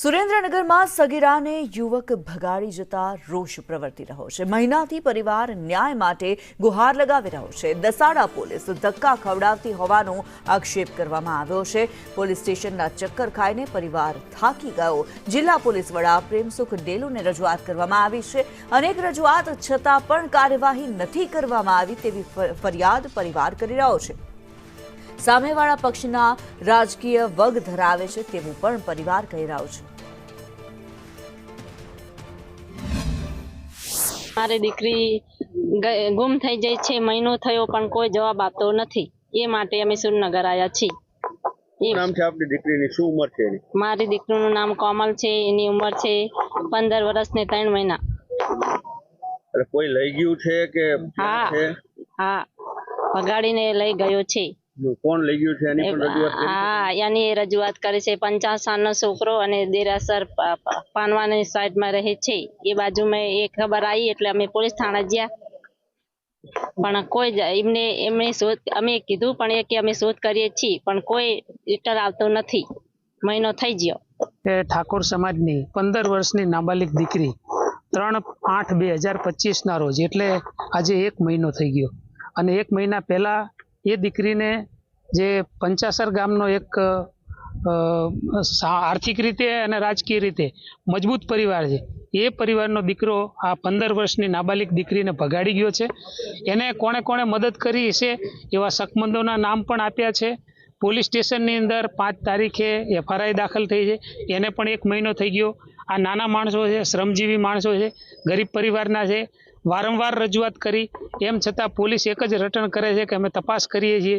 સુરેન્દ્રનગર में सगीरा ने युवक भगाड़ी जता रोष प्रवर्ती रह्यो छे। महीनाथी परिवार न्याय माटे गुहार लगावी रह्यो छे। दसाड़ा पोलीस धक्का खवडावती होવાનો आक्षेप करवामां આવ્યો છે। પોલીસ સ્ટેશનના ચક્કર ખાઈને પરિવાર થાકી ગયો। જિલ્લા પોલીસ વડા પ્રેમસુખ ડેલુને રજૂઆત કરવામાં આવી છે। અનેક રજૂઆત છતાં પણ કાર્યવાહી નથી કરવામાં આવી તેવી ફરિયાદ પરિવાર કરી રહ્યો છે। સામેવાળા પક્ષના રાજકીય વગ ધરાવે છે તેવું પણ પરિવાર કહી રહ્યો છે। મારી દીકરી ગુમ થઈ જાય છે, મહિનો થયો પણ કોઈ જવાબ આપતો નથી। એ માટે અમે સુરનગર આવ્યા છીએ। નામ છે આપની દીકરીની, શું ઉંમર છે એની? મારી દીકરીનું નામ કોમલ છે, એની ઉંમર છે 15 વર્ષ ને 3 મહિના। એટલે કોઈ લઈ ગયું છે કે હા છે? હા, ભગાડીને લઈ ગયો છે। કોણ લઈ ગયું છે એની પણ રજૂઆત કરી? હા, એની રજૂઆત કરે છે। 50 સાલનો છોકરો અને દેરાસર પાનવાની સાઈડમાં રહે છે। એ બાજુમાં એ ખબર આવી એટલે અમે પોલીસ થાણા ગયા, પણ કોઈ એમને શોધ અમે કીધું પણ એ કે અમે શોધ કરીએ છીએ પણ કોઈ રિટર્ન આવતો નથી। મહિનો થઈ ગયો। ઠાકોર સમાજની 15 વર્ષની નાબાલિગ દીકરી 3/8/2025 ના રોજ એટલે આજે 1 મહિનો થઈ ગયો અને 1 મહિના પહેલા એ દીકરીને જે પંચાસર ગામનો એક આર્થિક રીતે અને રાજકીય રીતે મજબૂત પરિવાર છે, એ પરિવારનો દીકરો આ 15 વર્ષની નાબાલિગ દીકરીને ભગાડી ગયો છે। એને કોણે કોણે મદદ કરી છે એવા શકમંદોના નામ પણ આપ્યા છે। પોલીસ સ્ટેશનની અંદર 5 તારીખે FRI દાખલ થઈ છે, એને પણ 1 મહિનો થઈ ગયો। આ નાના માણસો છે, શ્રમજીવી માણસો છે, ગરીબ પરિવારના છે। વારંવાર રજૂઆત કરી એમ છતાં પોલીસ એક જ રટણ કરે છે કે અમે તપાસ કરીએ છીએ।